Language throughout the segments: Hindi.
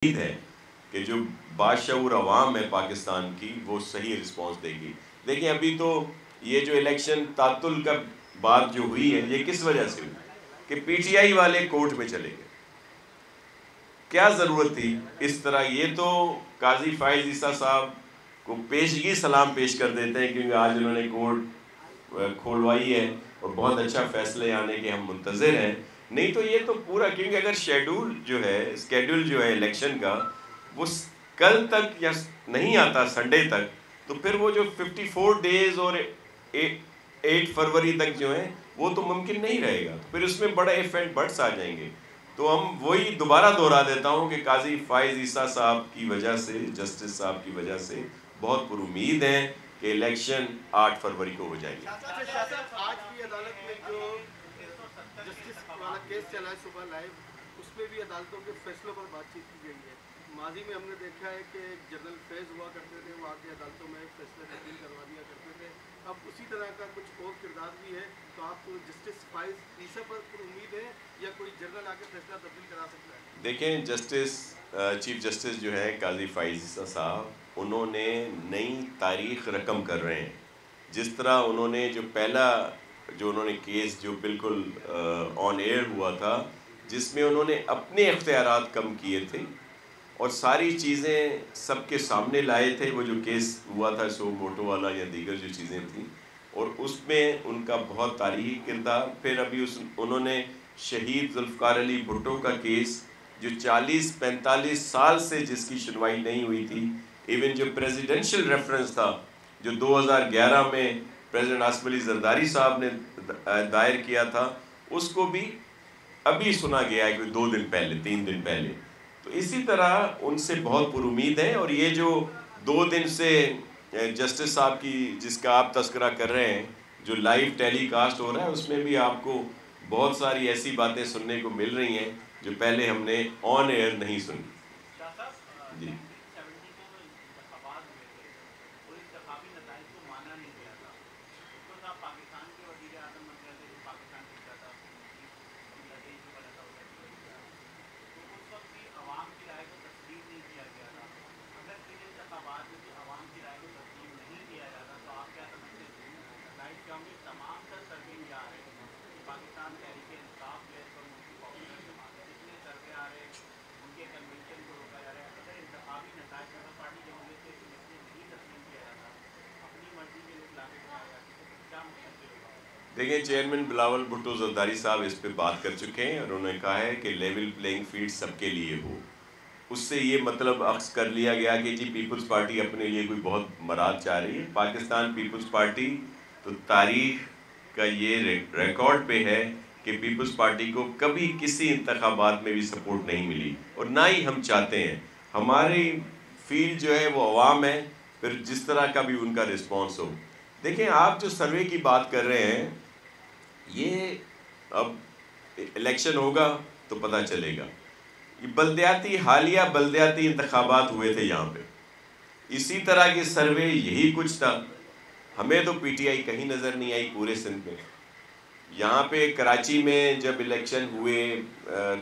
उम्मीद है कि जो बाशऊर अवाम है पाकिस्तान की वो सही रिस्पॉन्स देगी। देखिए अभी तो ये जो इलेक्शन तातुल का बात जो हुई है ये किस वजह से हुई कि पीटीआई वाले कोर्ट में चले गए। क्या ज़रूरत थी इस तरह? ये तो काजी फाइज ईसा साहब को पेशगी सलाम पेश कर देते हैं क्योंकि आज उन्होंने कोर्ट खोलवाई है और बहुत अच्छा फैसले आने के हम मुंतज़िर हैं। नहीं तो ये तो पूरा, क्योंकि अगर स्केड्यूल जो है इलेक्शन का वो कल तक या नहीं आता संडे तक, तो फिर वो जो 54 डेज और 8 फरवरी तक जो है वो तो मुमकिन नहीं रहेगा। तो फिर उसमें बड़ा इफ एंड बट्स आ जाएंगे। तो हम वही दोबारा दोहरा देता हूँ कि काजी फाइज ईसा साहब की वजह से, जस्टिस साहब की वजह से बहुत पुरुमीद हैं कि इलेक्शन 8 फरवरी को हो जाएंगे। आज भी अदालत में जो जस्टिस वाला केस चला है सुबह लाइव, उसमें भी अदालतों के फैसलों पर बातचीत की गई है। माजी में हमने देखा है कि जनरल फैज हुआ करते थे, वो आके अदालतों में फैसले तब्दील करवा दिया करते थे। अब उसी तरह का कुछ और किरदार भी है, तो आपको जस्टिस फाइज ईसा पर उम्मीद है या कोई जनरल आके फैसला तब्दील करा सकता है? देखें, चीफ जस्टिस जो है काजी फाइज ईसा साहब, उन्होंने नई तारीख रकम कर रहे हैं। जिस तरह उन्होंने जो उन्होंने केस जो बिल्कुल ऑन एयर हुआ था, जिसमें उन्होंने अपने इख्तियारात कम किए थे और सारी चीज़ें सबके सामने लाए थे, वो जो केस हुआ था सो मोटो वाला या दीगर जो चीज़ें थी, और उसमें उनका बहुत तारीखी किरदार। फिर अभी उन्होंने शहीद जुल्फ़िकार अली भुट्टो का केस जो 40-45 साल से जिसकी सुनवाई नहीं हुई थी, इवन जो प्रेसिडेंशियल रेफरेंस था जो 2011 में प्रेसिडेंट आसिफ अली जरदारी साहब ने दायर किया था, उसको भी अभी सुना गया है कि 2 दिन पहले, 3 दिन पहले। तो इसी तरह उनसे बहुत पुरुमीद है। और ये जो 2 दिन से जस्टिस साहब की जिसका आप तस्करा कर रहे हैं, जो लाइव टेलीकास्ट हो रहा है, उसमें भी आपको बहुत सारी ऐसी बातें सुनने को मिल रही हैं जो पहले हमने ऑन एयर नहीं सुनी। जी, देखिए चेयरमैन बिलावल भुट्टो जरदारी साहब इस पे बात कर चुके हैं और उन्होंने कहा है कि लेवल प्लेइंग फील्ड सबके लिए हो। उससे ये मतलब अक्स कर लिया गया कि जी पीपल्स पार्टी अपने लिए कोई बहुत मराद चाह रही है। पाकिस्तान पीपल्स पार्टी तो तारीख का ये रिकॉर्ड पे है कि पीपल्स पार्टी को कभी किसी इंतखाबात में भी सपोर्ट नहीं मिली और ना ही हम चाहते हैं। हमारी फील्ड जो है वो अवाम है, फिर जिस तरह का भी उनका रिस्पॉन्स हो। देखें, आप जो सर्वे की बात कर रहे हैं, ये अब इलेक्शन होगा तो पता चलेगा। ये हालिया बल्दियाती इंतखाबात हुए थे यहाँ पे, इसी तरह के सर्वे यही कुछ था। हमें तो पीटीआई कहीं नज़र नहीं आई पूरे सिंध में। यहाँ पे कराची में जब इलेक्शन हुए,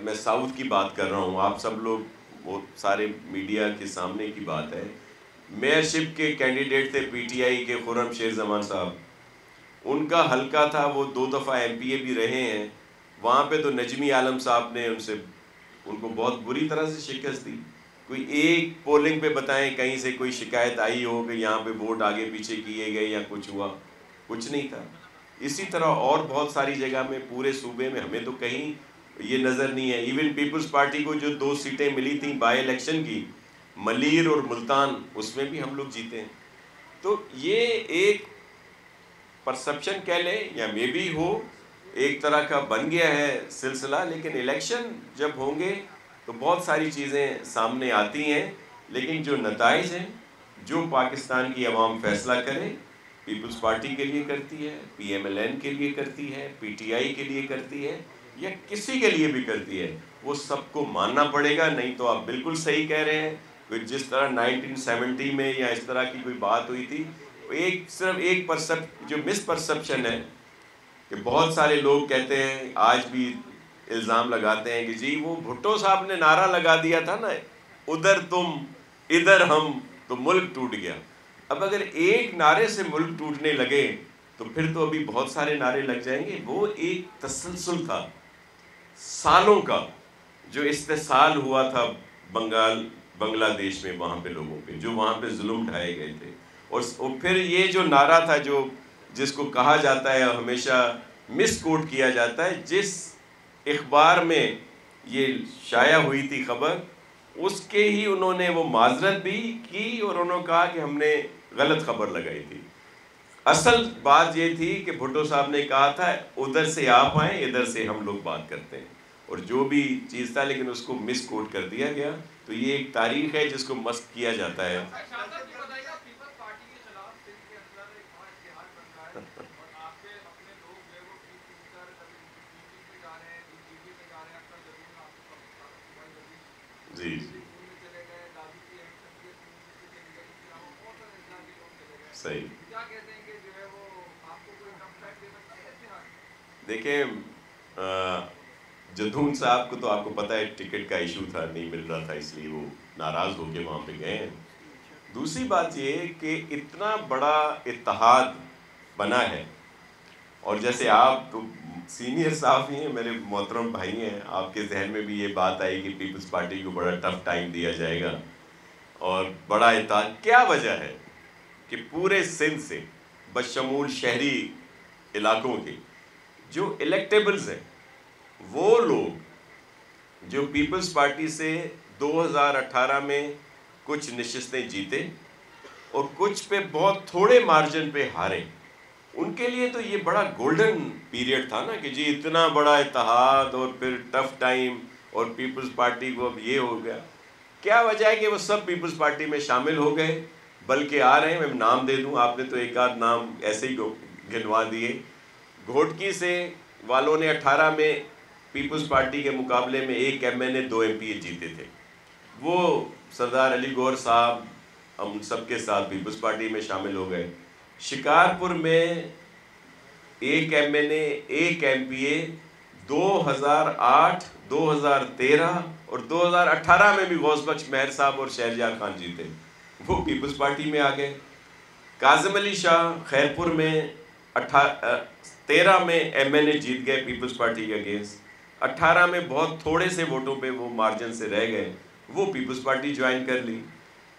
मैं साउथ की बात कर रहा हूँ, आप सब लोग वो सारे मीडिया के सामने की बात है। मेयरशिप के कैंडिडेट थे पीटीआई के खुर्रम शेर जमान साहब, उनका हल्का था, वो 2 दफ़ा एमपीए भी रहे हैं। वहाँ पे तो नजमी आलम साहब ने उनको बहुत बुरी तरह से शिकस्त दी। कोई एक पोलिंग पे बताएं कहीं से कोई शिकायत आई हो कि यहाँ पे वोट आगे पीछे किए गए या कुछ हुआ? कुछ नहीं था। इसी तरह और बहुत सारी जगह में पूरे सूबे में हमें तो कहीं ये नज़र नहीं है। इवन पीपल्स पार्टी को जो 2 सीटें मिली थी बाई इलेक्शन की, मलीर और मुल्तान, उसमें भी हम लोग जीते हैं। तो ये एक परसेप्शन कह लें या मे भी हो, एक तरह का बन गया है सिलसिला। लेकिन इलेक्शन जब होंगे तो बहुत सारी चीज़ें सामने आती हैं, लेकिन जो नताइज हैं, जो पाकिस्तान की आवाम फैसला करे, पीपल्स पार्टी के लिए करती है, पीएमएलएन के लिए करती है, पीटीआई के लिए करती है या किसी के लिए भी करती है, वो सबको मानना पड़ेगा। नहीं तो आप बिल्कुल सही कह रहे हैं, जिस तरह 1970 में या इस तरह की कोई बात हुई थी, सिर्फ एक जो मिसपरसेप्शन है कि बहुत सारे लोग कहते हैं, आज भी इल्ज़ाम लगाते हैं कि जी वो भुट्टो साहब ने नारा लगा दिया था ना उधर तुम इधर हम, तो मुल्क टूट गया। अब अगर एक नारे से मुल्क टूटने लगे तो फिर तो अभी बहुत सारे नारे लग जाएंगे। वो एक तसलसल था सालों का, जो इस्तेसाल हुआ था बांग्लादेश में, वहाँ पे लोगों पे, जो वहाँ पे जुल्म ढाए गए थे। और फिर ये जो नारा था, जो जिसको कहा जाता है, हमेशा मिस कोट किया जाता है, जिस इखबार में ये शाया हुई थी खबर, उसके ही उन्होंने वो माजरत भी की और उन्होंने कहा कि हमने गलत खबर लगाई थी। असल बात ये थी कि भुट्टो साहब ने कहा था उधर से आप आए, इधर से हम लोग बात करते हैं, और जो भी चीज़ था, लेकिन उसको मिस कोट कर दिया गया। तो ये एक तारीख है जिसको मस्त किया जाता है। जी जी, सही। देखें, जदून साहब को तो आपको पता है टिकट का इशू था, नहीं मिल रहा था, इसलिए वो नाराज़ होकर वहाँ पे गए हैं। दूसरी बात ये कि इतना बड़ा इत्तेहाद बना है, और जैसे आप तो सीनियर साहब ही हैं, मेरे मोहतरम भाई हैं, आपके जहन में भी ये बात आई कि पीपल्स पार्टी को बड़ा टफ टाइम दिया जाएगा और बड़ा इत्तेहाद। क्या वजह है कि पूरे सिंध से बशमूल शहरी इलाकों के जो इलेक्टेबल्स हैं, वो लोग जो पीपल्स पार्टी से 2018 में कुछ नशिस्तें जीते और कुछ पे बहुत थोड़े मार्जिन पे हारे, उनके लिए तो ये बड़ा गोल्डन पीरियड था ना, कि जी इतना बड़ा इत्तेहाद और फिर टफ टाइम और पीपल्स पार्टी को अब ये हो गया। क्या वजह है कि वो सब पीपल्स पार्टी में शामिल हो गए, बल्कि आ रहे हैं। मैं नाम दे दूं, आपने तो एक आध नाम ऐसे ही गिनवा दिए। घोटकी से वालों ने 18 में पीपल्स पार्टी के मुकाबले में 1 MNA 2 MPA जीते थे। वो सरदार अली गौहर साहब हम सबके साथ पीपल्स पार्टी में शामिल हो गए। शिकारपुर में 1 MNA 1 MPA 2008, 2013 और 2018 में भी गौस बख्श मेहर साहब और शहरयार खान जीते, वो पीपल्स पार्टी में आ गए। काजिम अली शाह खैरपुर में 13 में MNA जीत गए पीपल्स पार्टी के अगेंस्ट, 18 में बहुत थोड़े से वोटों पे वो मार्जिन से रह गए, वो पीपल्स पार्टी ज्वाइन कर ली।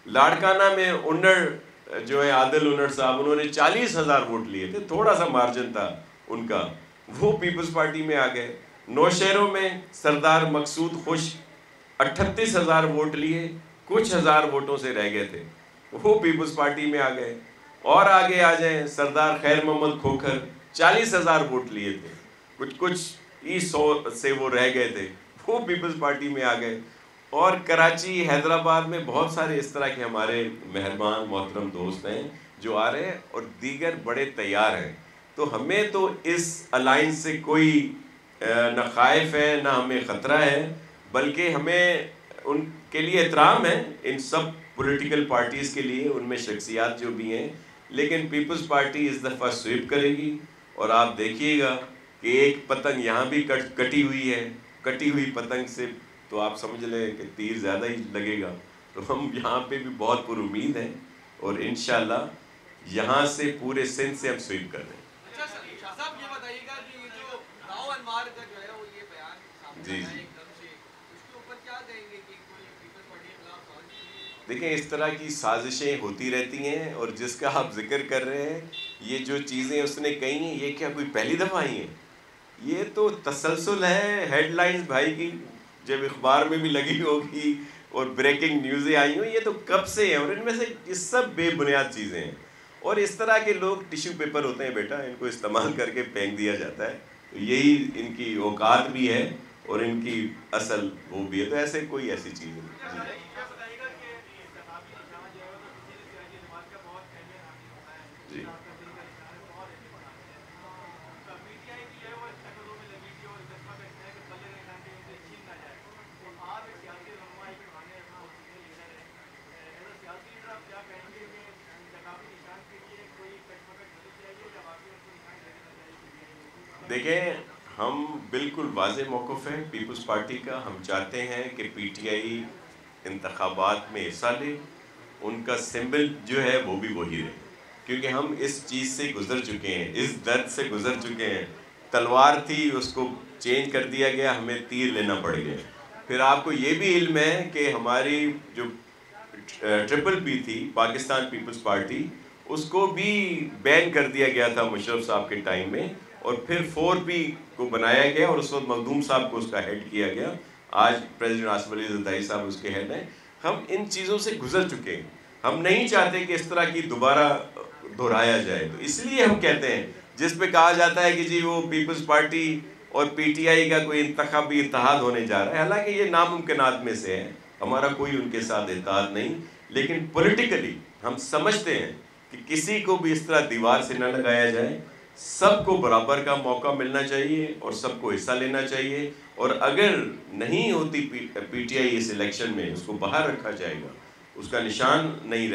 लाड़काना में उन्नड़ जो है आदिल उन्नड़ साहब, उन्होंने 40,000 वोट लिए थे, थोड़ा सा मार्जिन था उनका, वो पीपल्स पार्टी में आ गए। नौशहरों में सरदार मकसूद खुश 38,000 वोट लिए, कुछ हज़ार वोटों से रह गए थे, वो पीपल्स पार्टी में आ गए। और आगे आ जाएं, सरदार खैर मोहम्मद खोखर 40,000 वोट लिए थे, कुछ ही 100 से वो रह गए थे, वो पीपल्स पार्टी में आ गए। और कराची, हैदराबाद में बहुत सारे इस तरह के हमारे मेहरबान मोहतरम दोस्त हैं जो आ रहे हैं, और दीगर बड़े तैयार हैं। तो हमें तो इस अलाइंस से कोई न खाइफ है, ना हमें ख़तरा है, बल्कि हमें उनके लिए एहतराम है, इन सब पॉलिटिकल पार्टीज़ के लिए, उनमें शख्सियात जो भी हैं। लेकिन पीपल्स पार्टी इस दफ़ा स्वीप करेगी, और आप देखिएगा कि एक पतंग यहाँ भी कटी हुई है। कटी हुई पतंग से तो आप समझ लें कि तीर ज़्यादा ही लगेगा। तो हम यहाँ पे भी बहुत पुरुमीद हैं, और इंशाल्लाह यहाँ से पूरे सिंध से हम स्वीप कर रहे हैं। अच्छा शाह साहब, ये बताइएगा कि ये जो दाऊ अनवार का जो है वो ये बयान सामने आया एकदम से, उसके ऊपर क्या कहेंगे कि कोई पीपल्स पार्टी के खिलाफ साजिश? देखें, इस तरह की साजिशें होती रहती हैं, और जिसका आप जिक्र कर रहे हैं, ये जो चीज़ें उसने कही हैं, ये क्या कोई पहली दफ़ा आई हैं? ये तो तसलसल है हेडलाइंस भाई की, जब अखबार में भी लगी होगी और ब्रेकिंग न्यूज़ें आई हो, ये तो कब से हैं, और इनमें से ये सब बेबुनियाद चीज़ें हैं। और इस तरह के लोग टिश्यू पेपर होते हैं बेटा, इनको इस्तेमाल करके फेंक दिया जाता है। तो यही इनकी औकात भी है और इनकी असल वो भी है। तो ऐसे कोई ऐसी चीज़ नहीं। जी, देखें, हम बिल्कुल वाज़ेह मौक़िफ़ है पीपल्स पार्टी का। हम चाहते हैं कि PTI इंतखाबात में हिस्सा लें, उनका सिंबल जो है वो भी वही रहे, क्योंकि हम इस चीज़ से गुज़र चुके हैं, इस दर्द से गुज़र चुके हैं। तलवार थी, उसको चेंज कर दिया गया, हमें तीर लेना पड़ गया। फिर आपको ये भी इल्म है कि हमारी जो ट्रिपल-पी थी, पाकिस्तान पीपल्स पार्टी, उसको भी बैन कर दिया गया था मुशर्रफ साहब के टाइम में, और फिर 4P को बनाया गया और उस वक्त मखदूम साहब को उसका हेड किया गया। आज प्रेसिडेंट आसिफ अली जरदारी साहब उसके हेड हैं। हम इन चीज़ों से गुजर चुके हैं, हम नहीं चाहते कि इस तरह की दोबारा दोहराया जाए। तो इसलिए हम कहते हैं, जिस पे कहा जाता है कि जी वो पीपल्स पार्टी और PTI का कोई इंतखाबी इत्तेहाद होने जा रहा है, हालांकि ये नामुमकिनात में से है, हमारा कोई उनके साथ इत्तेहाद नहीं, लेकिन पॉलिटिकली हम समझते हैं कि किसी को भी इस तरह दीवार से न लगाया जाए, सबको बराबर का मौका मिलना चाहिए और सबको हिस्सा लेना चाहिए। और अगर नहीं होती PTI इस इलेक्शन में, उसको बाहर रखा जाएगा, उसका निशान नहीं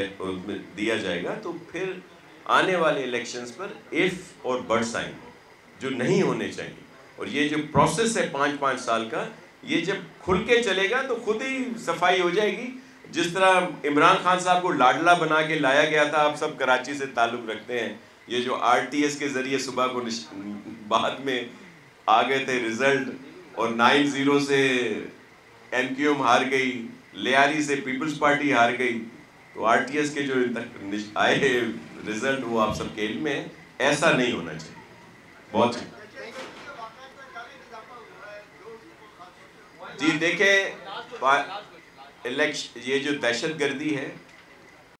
दिया जाएगा, तो फिर आने वाले इलेक्शंस पर इफ और बट साइन जो नहीं होने चाहिए। और ये जो प्रोसेस है 5-5 साल का, ये जब खुल के चलेगा तो खुद ही सफाई हो जाएगी। जिस तरह इमरान खान साहब को लाडला बना के लाया गया था, आप सब कराची से ताल्लुक़ रखते हैं, ये जो RTS के ज़रिए सुबह को बाद में आ गए थे रिज़ल्ट, और 9-0 से MQM हार गई, लियारी से पीपल्स पार्टी हार गई, तो RTS के जो आए रिज़ल्ट वो आप सबके इल्म में, ऐसा नहीं होना चाहिए। बहुत जी देखें, इलेक्शन, ये जो दहशत गर्दी है,